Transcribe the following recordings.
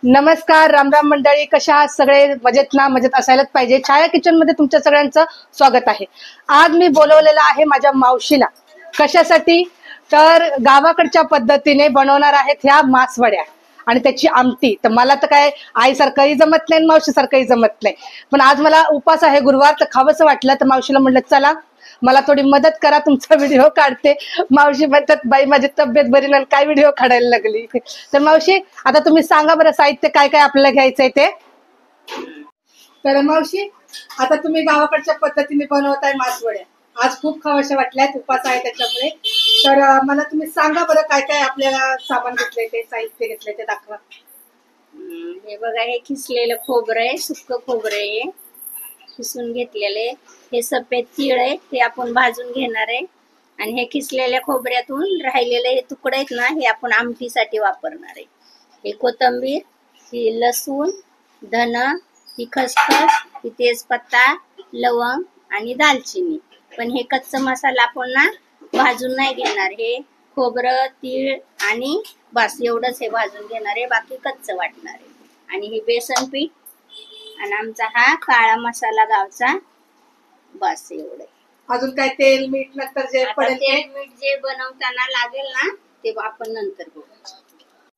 नमस्कार, राम राम मंडळी. कशा आहात सगळे? मजेत ना? मजेत असायलाच पाहिजे. छाया किचन मध्ये तुमच्या सगळ्यांचं स्वागत आहे. आज मी बोलवलेलं आहे माझ्या मावशीला. कशासाठी? तर गावाकडच्या पद्धतीने बनवणार आहेत ह्या मासवड्या आणि त्याची आमटी. तर मला तर काय आईसारखंही जमत नाही, मावशीसारखंही जमत नाही. पण आज मला उपास आहे, गुरुवार, तर खावंसं वाटलं. तर मावशीला म्हणलं चला मला थोडी मदत करा, तुमचा व्हिडिओ काढते. मावशी म्हणतात बाई माझी तब्येत बरी नाही, काय व्हिडिओ काढायला लागली. तर मावशी आता तुम्ही सांगा बरं, साहित्य काय काय आपल्याला घ्यायचंय ते. तर मावशी आता तुम्ही गावाकडच्या पद्धतीने बनवताय मासवड्या. आज खूप खावाशा वाटल्यात, उपास आहे त्याच्यामुळे. तर मला तुम्ही सांगा बरं काय काय आपल्याला सामान घेतलंय ते, साहित्य घेतलंय ते दाखवा. हे बघा, हे खिसलेलं खोबरं आहे, सुक्क खोबरं आहे, खिसून घेतलेले. हे सफेद तीळ आहे, ते आपण भाजून घेणार आहे. आणि हे खिसलेल्या खोबऱ्यातून राहिलेले हे तुकडे आहेत ना, हे आपण आमटीसाठी वापरणार आहे. हे कोथिंबीर, ही लसूण, धन, ही खसखस, ही तेजपत्ता, लवंग आणि दालचिनी. पण हे कच्चा मसाला आपण ना भाजून नाही घेणार. हे खोबरं, तीळ आणि बस एवढंच हे भाजून घेणार आहे, बाकी कच्चं वाटणार आहे. आणि हे बेसन पीठ आणि आमचा हा काळा मसाला गावचा, बस एवढं. अजून काय तेल मीठ नंतर जे पडेल ते? तेल मीठ जे बनवताना लागेल ना ते आपण नंतर बघू.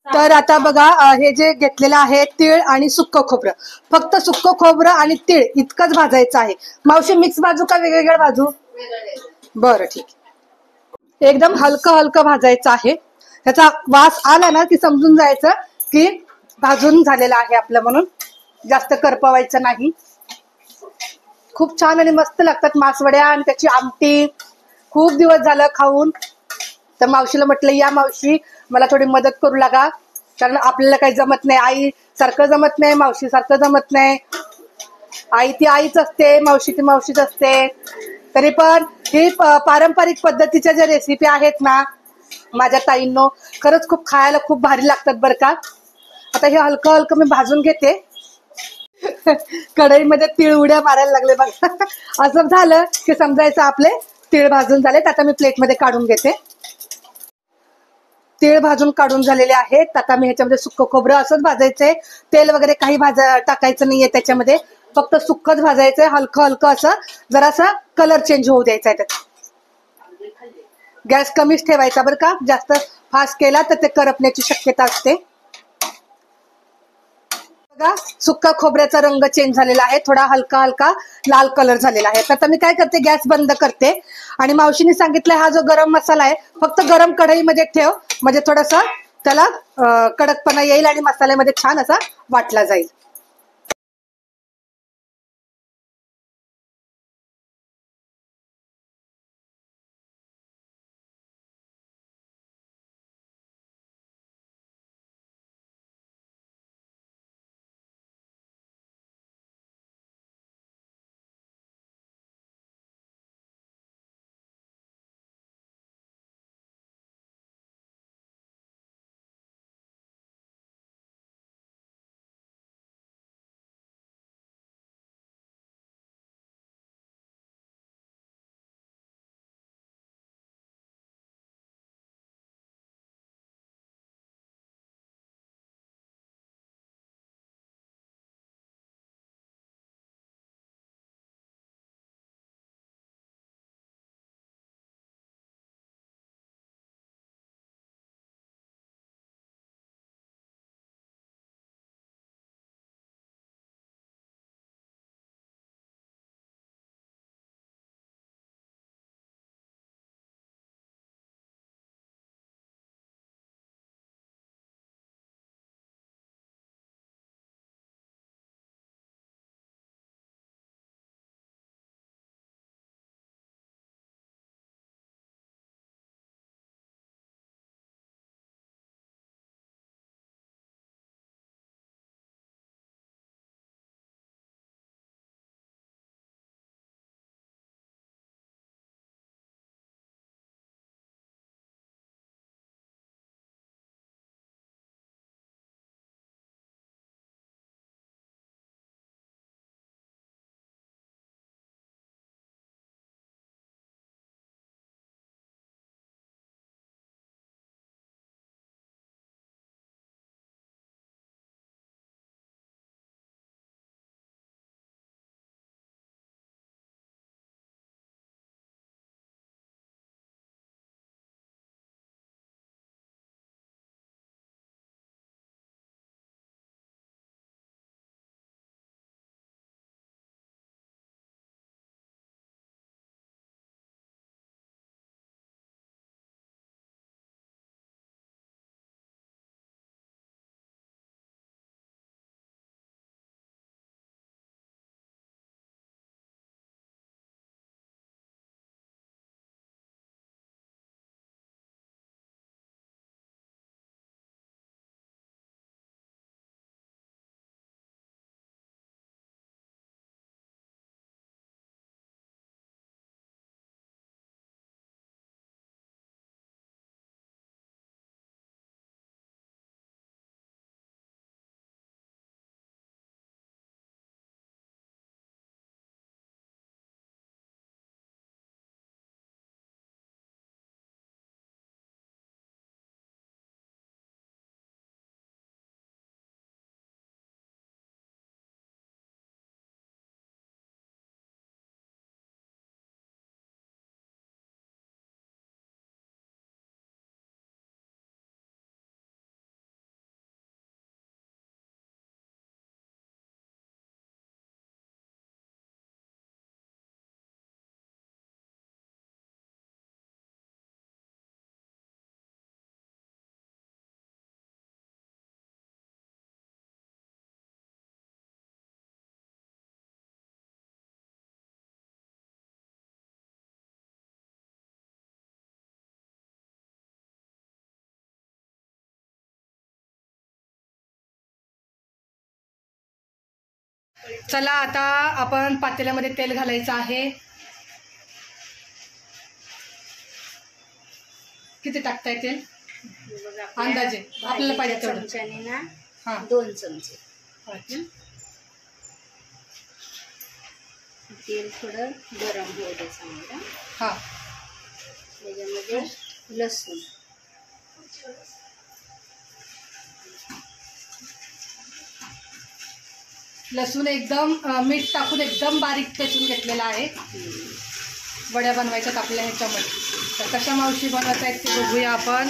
तर आता बघा, हे जे घेतलेलं आहे तीळ आणि सुक्क खोबरं, फक्त सुक्क खोबरं आणि तीळ इतकंच भाजायचं आहे. मावशी मिक्स भाजू का वेगवेगळ्या भाजू? बरं ठीक आहे. एकदम हलकं हलकं भाजायचं आहे. त्याचा वास आला ना की समजून जायचं की भाजून झालेलं आहे आपलं, म्हणून जास्त करपवायचं नाही. खूप छान आणि मस्त लागतात मासवड्या आणि त्याची आमटी. खूप दिवस झालं खाऊन. तर मावशीला म्हटलं या मावशी मला थोडी मदत करू लागा, कारण आपल्याला काही जमत नाही. आई सारखं जमत नाही, मावशी सारखं जमत नाही. आई ती आईच असते, मावशी ती मावशीच असते. तरी पण ही पारंपरिक पद्धतीच्या ज्या रेसिपी आहेत ना माझ्या ताईंनो, खरंच खूप खायला खूप भारी लागतात बरं का. आता हे हलकं हलकं मी भाजून घेते. कढईमध्ये तीळ उड्या मारायला लागले बघा. असं झालं की समजायचं आपले तीळ भाजून झालेत. आता मी प्लेटमध्ये काढून घेते. तीळ भाजून काढून झालेले आहेत. आता मी ह्याच्यामध्ये सुक्क खोबरं असंच भाजायचंय. तेल वगैरे काही टाकायचं नाहीये त्याच्यामध्ये, फक्त सुक्कच भाजायचंय. हलकं हलकं असं जरासा कलर चेंज होऊ द्यायचा आहे त्याचा. गॅस कमीच ठेवायचा बरं का, जास्त फास्ट केला तर ते करपण्याची शक्यता असते. बघा, सुक्का खोबऱ्याचा रंग चेंज झालेला आहे, थोडा हलका हलका लाल कलर झालेला आहे. आता मी काय करते, गॅस बंद करते. आणि मावशीने सांगितलं हा जो गरम मसाला आहे फक्त गरम कढईमध्ये ठेव, म्हणजे थोडासा त्याला कडकपणा येईल आणि मसाल्यामध्ये छान असा वाटला जाईल. चला आता आपण पातेल्यामध्ये तेल घालायचं आहे. किती टाकताय तेल? अंदाजे आपल्याला पाहिजे तेवढं. चमच्याने ना हा 2 चमचे. अच्छा. तेल थोडं गरम होऊ दे चांगलं. हा त्याच्यामध्ये लसूण, लसूण एकदम मीठ टाकून एकदम बारीक ठेचून घेतलेला आहे. वड्या बनवायच्यात आपल्या ह्याच्यामध्ये. तर कशा मावशी बनवत आहेत ते बघूया आपण.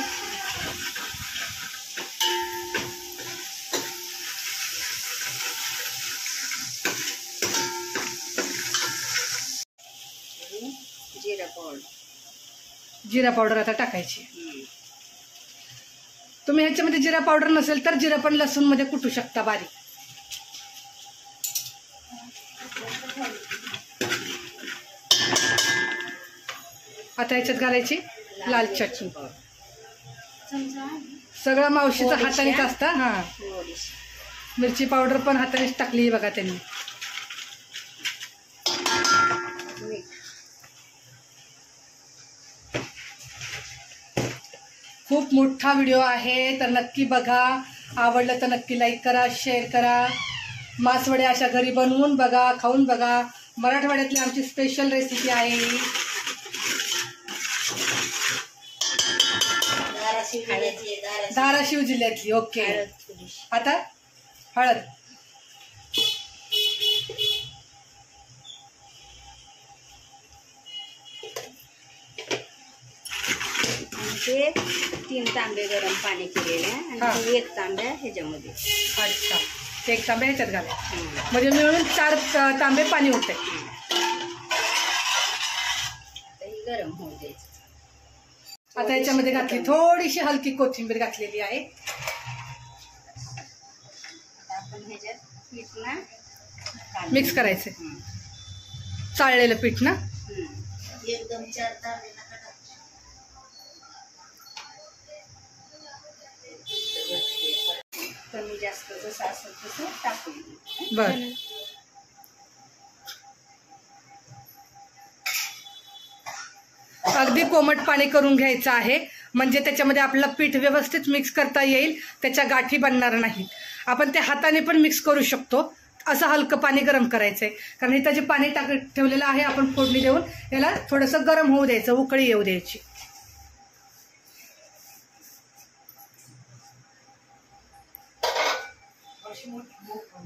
जिरा पावडर, जिरा पावडर आता टाकायची. तुम्ही ह्याच्यामध्ये जिरा पावडर नसेल तर जिरा पण लसूण मध्ये कुटू शकता बारीक. आता ह्याच्यात घालायची लाल चटणी. सगळं मावशीचं हातानेच असतं. हा मिरची पावडर पण हातानेच टाकली बघा त्यांनी. खूप मोठा व्हिडिओ आहे तर नक्की बघा. आवडलं तर नक्की लाईक करा, शेअर करा. मासवड्या अशा घरी बनवून बघा, खाऊन बघा. मराठवाड्यातली आमची स्पेशल रेसिपी आहे ही. धाराशिव जिल्ह्यातली. ओके. आता हळद, ते 3 तांबे गरम पाणी केलेले आहे आणि 1 तांब्या ह्याच्यामध्ये. अच्छा. 1 तांबे ह्याच्यात घाला म्हणजे मिळून 4 तांबे पाणी होते. गरम होऊ द्यायचं. आता याच्यामध्ये घातली थोडीशी हलकी कोथिंबीर घातलेली आहे. आता आपण ह्याच्यात पीठ ना मिक्स करायचं. चाळलेलं पीठ ना. एकदम 4 तांबे कमी जास्त जसं असेल तसं टाकून. बर. अगदी कोमट पाणी करून घ्यायचं आहे म्हणजे त्याच्यामध्ये आपलं पीठ व्यवस्थित मिक्स करता येईल. त्याच्या गाठी बनणार नाहीत. आपण ते हाताने पण मिक्स करू शकतो. असं हलकं पाणी गरम करायचंय कारण इथं जे पाणी ठेवलेलं आहे आपण फोडणी देऊन याला थोडंसं गरम होऊ द्यायचं, उकळी येऊ द्यायची.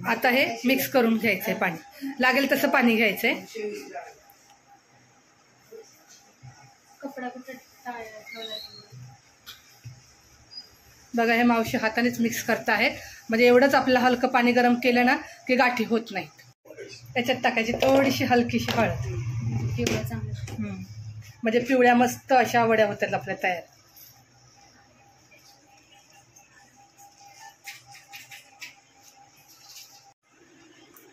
आता हे मिक्स करून घ्यायचंय. पाणी लागेल तसं पाणी घ्यायचंय. बघा हे मावशी हातानेच मिक्स करत आहेत म्हणजे एवढंच आपलं हलकं पाणी गरम केलं ना की गाठी होत नाहीत. त्याच्यात टाकायची थोडीशी हलकीशी हळद. म्हणजे पिवळ्या मस्त अशा वड्या होतात आपल्या तयार.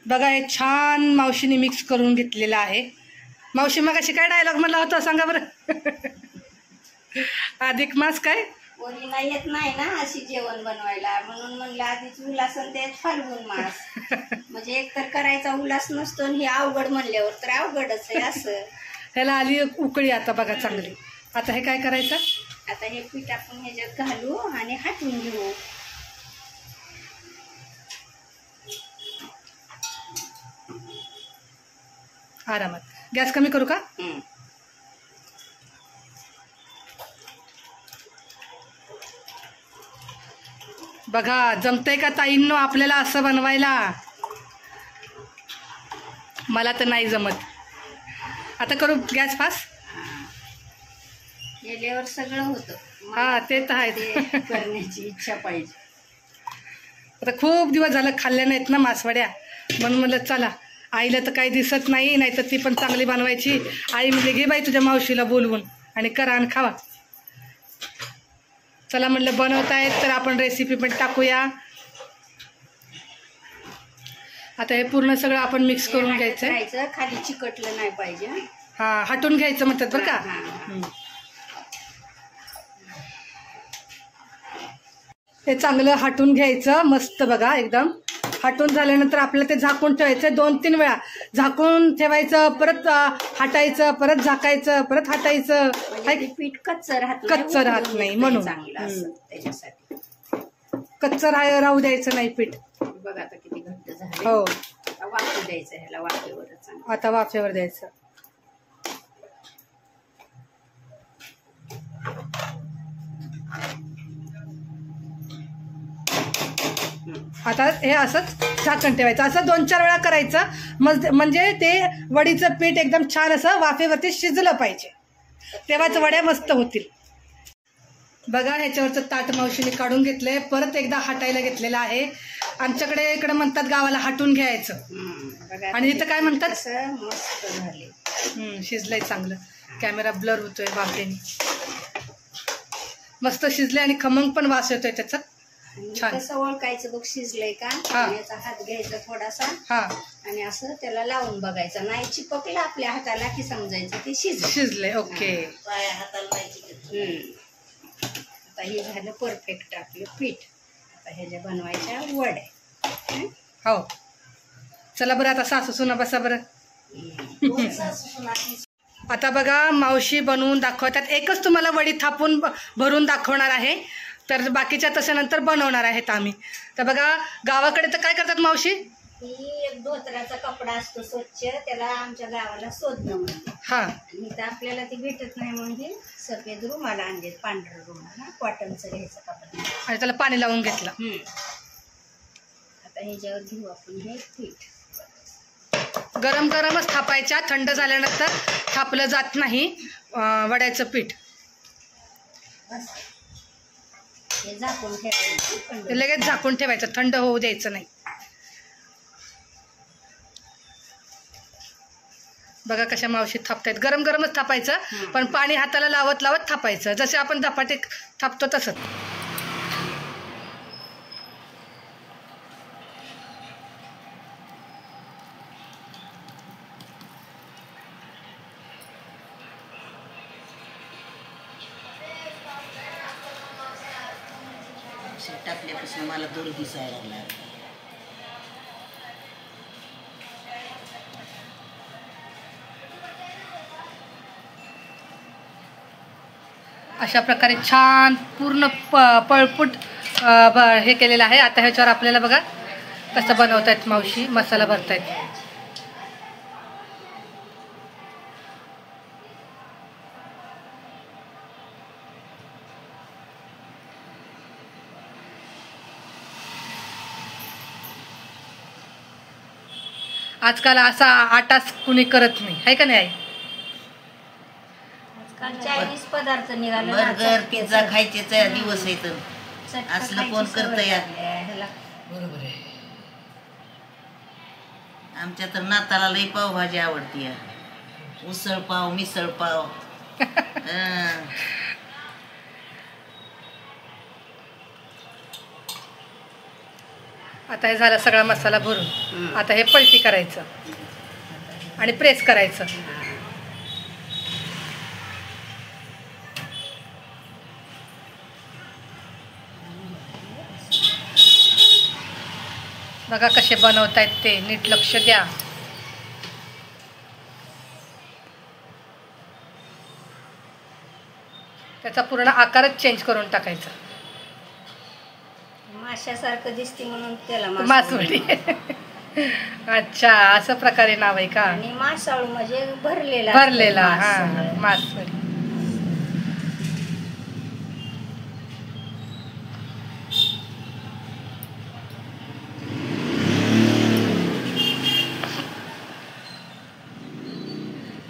बघा हे छान मावशीने मिक्स करून घेतलेलं आहे. मावशी मग अशी काय डायलॉग म्हणला होता सांगा बरं. अधिक मास काय कोणीला येत नाही ना अशी जेवण बनवायला म्हणून म्हणलं आधीच उल्हास आणि त्यात फाल्गुन मास. म्हणजे एक तर करायचा उल्हास नसतो आणि हे अवघड म्हणल्यावर तर अवघडच आहे असं. ह्याला आली उकळी आता बघा चांगली. आता हे काय करायचं? आता हे पीठ आपण ह्याच्यात घालू आणि हाटून घेऊ. आरामात. गॅस कमी करू का? बघा जमतंय का ताईंनो आपल्याला असं बनवायला? मला तर नाही जमत. आता करू गॅस फास्ट. गेल्यावर सगळं होतं. हा ते तर आहे. करण्याची इच्छा पाहिजे. आता खूप दिवस झालं खाल्ल्या नाहीत ना मासवड्या म्हणून म्हणलं चला आईला तर काही दिसत नाही नाही तर ती पण चांगली बनवायची. आई म्हणजे घे बाई तुझ्या मावशीला बोलवून आणि करा आणि खावा. चला म्हटलं बनवतायत तर आपण रेसिपी पण टाकूया. आता हे पूर्ण सगळं आपण मिक्स करून घ्यायचं. खाली चिकटलं नाही पाहिजे. हा हटून घ्यायचं म्हणतात बरं का. हे चांगलं हटून घ्यायचं मस्त बघा एकदम हटून झाल्यानंतर आपल्याला ते झाकून ठेवायचं 2-3 वेळा झाकून ठेवायचं, परत हटायचं, परत झाकायचं, परत हटायचं. म्हणजे ते पीठ कच्चं राहत कच्चं राहत नाही म्हणून. चांगलं असं त्याच्यासाठी. कच्चं राहू द्यायचं नाही पीठ. बघा आता किती घट्ट झालं. हो, आता वाफू द्यायचं ह्याला, वाफेवरच चांगलं. आता वाफेवर द्यायचं. आता हे असंच झाकण ठेवायचं, असं 2-4 वेळा करायचं. म्हणजे ते वडीचं पीठ एकदम छान असं वाफेवरती शिजलं पाहिजे, तेव्हाच वड्या मस्त होतील. बघा ह्याच्यावरचं ताट मावशीने काढून घेतलंय, परत एकदा हटायला घेतलेलं आहे. आमच्याकडे इकडे म्हणतात गावाला हटून घ्यायचं. आणि इथं काय म्हणतात, मस्त झाले. शिजलंय चांगलं. कॅमेरा ब्लर होतोय वाफेने. मस्त शिजले आणि खमंग पण वास येतोय त्याचा छान. कसं ओळखायचं बघ शिजलंय का, याचा हात घ्यायचा थोडासा आणि असं त्याला लावून बघायचं. नाही चिपकलं आपल्या हाताला की समजायचं ते शिजले. ओके. आता हे झालं परफेक्ट आपलं पीठ. आता ह्याच्या बनवायच्या वड्या. हो, चला बरं आता सासू सुना बसा बरं. आता बघा मावशी बनवून दाखवतात. एकच तुम्हाला वडी थापून भरून दाखवणार आहे, तर बाकीच्या तसं नंतर बनवणार आहेत आम्ही. तर बघा गावाकडे तर काय करतात मावशी, ही एक धोतराचा कपडा असतो स्वच्छ, त्याला आमच्या गावाला सोदणं म्हणते. आणि तर आपल्याला ती भेटत नाही म्हणून हे सफेद रुमाल आणले, पांढरं रुमाल, कॉटनचं घ्यायचं कपडा आणि त्याला पाणी लावून घेतलं. आता ह्याच्यावर घेऊ आपण हे पीठ. गरम गरमच थापायच्या, थंड झाल्यानंतर थापलं जात नाही वड्याचं पीठ. हे झाकून ठेवायचं, ते लगेच झाकून ठेवायचं, थंड होऊ द्यायचं नाही. बघा कशा मावशी थापतायत. गरम गरमच थापायचं, पण पाणी हाताला लावत लावत थापायचं, जसे आपण धपाटे थापतो तसंच. टाकल्यापासून मला दूर दिसायला लागला. अशा प्रकारे छान पूर्ण पळपुट हे केलेलं आहे. आता ह्याच्यावर आपल्याला बघा कसं बनवतायत मावशी, मसाला भरतायत. आजकाल असा आटाच कुणी करत नाही, आहे का नाही आई? चायनीज पदार्थ निघाले, बर्गर पिझ्झा खायचे दिवस आहेत, असलं कोण करत या. बरोबर आहे. आमच्या तर नाताला लई पावभाजी आवडती, उसळ पाव, मिसळ पाव. आता हे झालं सगळा मसाला भरून. आता हे पलटी करायचं आणि प्रेस करायचं. बघा कसे बनवतायत ते, नीट लक्ष द्या. त्याचा पूर्ण आकारच चेंज करून टाकायचा. माशासारखं दिसते म्हणून त्याला मासवडी. अच्छा, असं प्रकारे नाव आहे का? आणि मासाळू म्हणजे भरलेला. हा, मासवडी.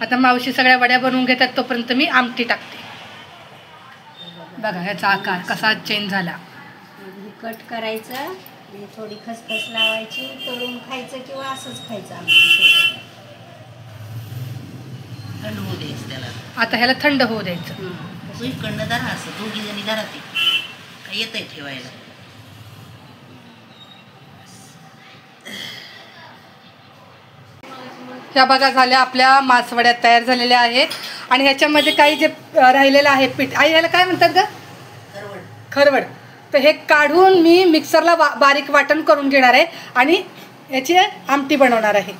आता मावशी सगळ्या वड्या बनवून घेतात, तोपर्यंत मी आमटी टाकते. बघा ह्याचा आकार कसा चेंज झाला. कट करायचं आणि थोडी खसखस लावायची, तळून खायचं किंवा असंच खायचं. थंड होऊ द्यायचं त्याला. आता ह्याला थंड होऊ द्यायचं. इकडनं धरा, असं दोघी जणी धरा, ते काय येतंय ठेवायला. ह्या बघा झाल्या आपल्या मासवड्या तयार झालेल्या आहेत. आणि ह्याच्यामध्ये काही जे राहिलेलं आहे पीठ, आई ह्याला काय म्हणतात ग? खरवड. तर हे काढून मी मिक्सरला बारीक वाटण करून घेणार आहे आणि याची आमटी बनवणार आहे.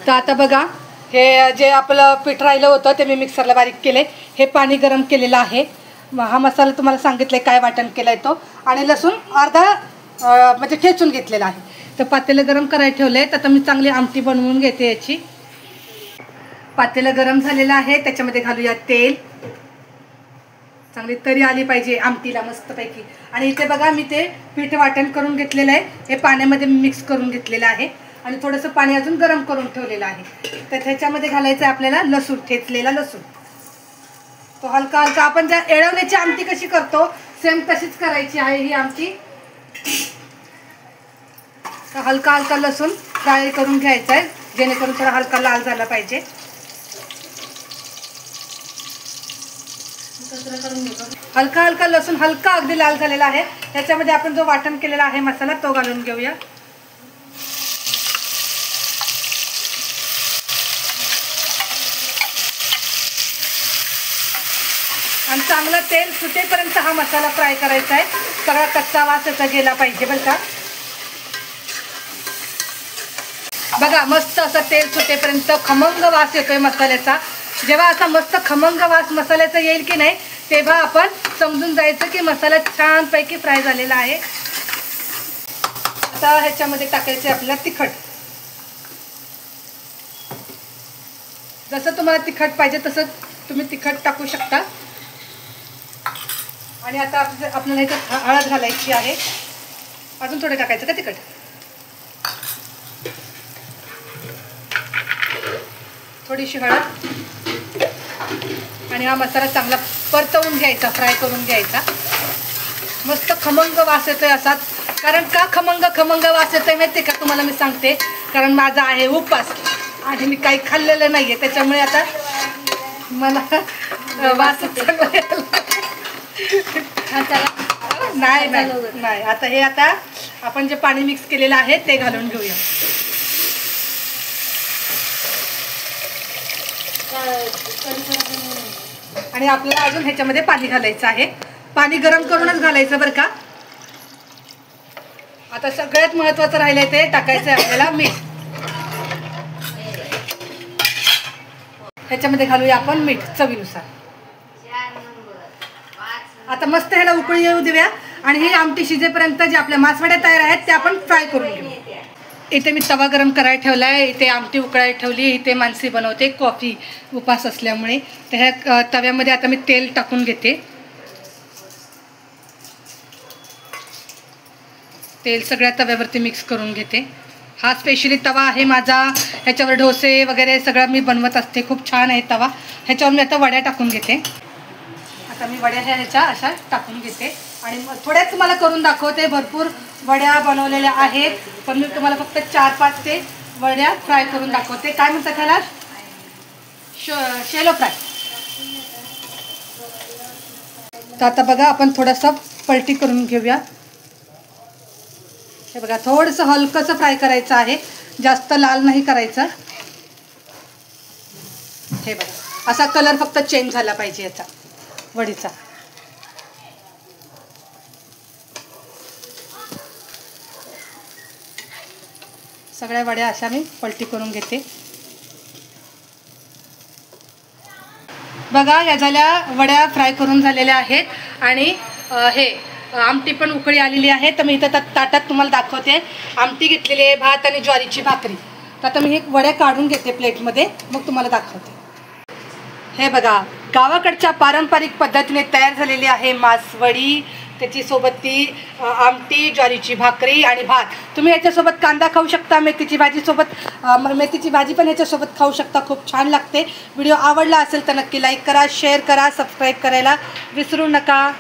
तर आता बघा हे जे आपलं पीठ राहिलं होतं ते मी मिक्सरला बारीक केले. हे पाणी गरम केलेलं आहे. हा मसाला तुम्हाला सांगितलं काय वाटण केलं आहे तो, आणि लसूण अर्धा म्हणजे ठेचून घेतलेला आहे. तर पातेलं गरम करायला ठेवलं आहे. तर आता मी चांगली आमटी बनवून घेते याची. पातेलं गरम झालेलं आहे, त्याच्यामध्ये घालूया तेल. चांगली तरी आली पाहिजे आमटीला मस्तपैकी. आणि इथे बघा मी ते पीठ वाटण करून घेतलेलं आहे, हे पाण्यामध्ये मिक्स करून घेतलेलं आहे आणि थोडंसं पाणी अजून गरम करून ठेवलेलं आहे. तर त्याच्यामध्ये घालायचं आहे आपल्याला लसूण, ठेचलेला लसूण. तो हलका हलका आपण ज्या एळवण्याची आमटी कशी करतो सेम तशीच करायची आहे ही आमटी. तर हलका हलका लसूण फ्राय करून घ्यायचा आहे, जेणेकरून थोडा हलका लाल झाला पाहिजे. हलका हलका लसूण हलका अगदी लाल झालेला आहे. त्याच्यामध्ये आपण जो वाटण केलेला आहे मसाला तो घालून घेऊया. आणि चांगलं तेल सुटेपर्यंत हा मसाला फ्राय करायचा आहे. सगळा कच्चा वास याचा गेला पाहिजे बरं का. बघा मस्त असं तेल सुटेपर्यंत खमंग वास येतोय मसाल्याचा. जेव्हा असा मस्त खमंग वास मसाल्याचा येईल की नाही तेव्हा आपण समजून जायचं की मसाला छानपैकी फ्राय झालेला आहे. आता ह्याच्यामध्ये टाकायचे आपल्याला तिखट. जसं तुम्हाला तिखट पाहिजे तसं तुम्ही तिखट टाकू शकता. आणि आता आपल्याला ह्याच्यात हळद घालायची आहे. अजून थोडं टाकायचं का तिखट. थोडीशी हळद. आणि हा मसाला चांगला परतवून घ्यायचा, फ्राय करून घ्यायचा. मस्त खमंग वास येतोय असाच. कारण का खमंग वास येतोय माहिती का तुम्हाला मी सांगते. कारण माझा आहे उपवास आणि मी काही खाल्लेलं नाहीये, त्याच्यामुळे आता मला वास नाही. आता हे आता आपण जे पाणी मिक्स केलेलं आहे ते घालून घेऊया. आणि आपल्याला अजून ह्याच्यामध्ये पाणी घालायचं आहे. पाणी गरम करूनच घालायचं बरं का. आता सगळ्यात महत्वाचं राहिलंय ते टाकायचं आहे आपल्याला मीठ. ह्याच्यामध्ये घालूया आपण मीठ चवीनुसार. आता मस्त ह्याला उकळी येऊ देऊया. आणि ही आमटी शिजेपर्यंत जे आपल्या मासवड्या तयार आहेत ते आपण फ्राय करून घेऊ. इथे मी तवा गरम करायला ठेवला आहे. इथे आमटी उकळायला ठेवली. इथे मानसी बनवते कॉफी उपास असल्यामुळे. तर ह्या तव्यामध्ये आता मी तेल टाकून घेते. तेल सगळ्या तव्यावरती मिक्स करून घेते. हा स्पेशली तवा आहे माझा. ह्याच्यावर डोसे वगैरे सगळं मी बनवत असते. खूप छान आहे तवा. ह्याच्यावर मी आता वड्या टाकून घेते. आता मी वड्या ह्याच्या अशा टाकून घेते आणि थोड्याच तुम्हाला करून दाखवते. भरपूर वड्या बनवलेल्या आहेत पण मी तुम्हाला फक्त 4-5 ते वड्या फ्राय करून दाखवते. काय म्हणतात त्याला, शेलो फ्राय. तर आता बघा आपण थोडासा पलटी करून घेऊया. हे बघा थोडंसं हलकंसं फ्राय करायचं आहे, जास्त लाल नाही करायचं. हे बघा असा कलर फक्त चेंज झाला पाहिजे याचा वडीचा. सगळ्या वड्या अशा मी पलटी करून घेते. बघा या झाल्या वड्या फ्राय करून झालेल्या आहेत आणि हे आमटी पण उकळी आलेली आहे. तर मी इथं ताटात तुम्हाला दाखवते. आमटी घेतलेली आहे, भात आणि ज्वारीची भाकरी. तर आता मी हे वड्या काढून घेते प्लेटमध्ये, मग तुम्हाला दाखवते. हे बघा गावाकडच्या पारंपरिक पद्धतीने तयार झालेली आहे मासवडी. त्याची सोबत ती आमटी, ज्वारीची भाकरी आणि भात. तुम्ही याच्यासोबत कांदा खाऊ शकता, मेथीची भाजी पण ह्याच्यासोबत खाऊ शकता. खूप छान लागते. व्हिडिओ आवडला असेल तर नक्की लाईक करा, शेअर करा, सबस्क्राईब करायला विसरू नका.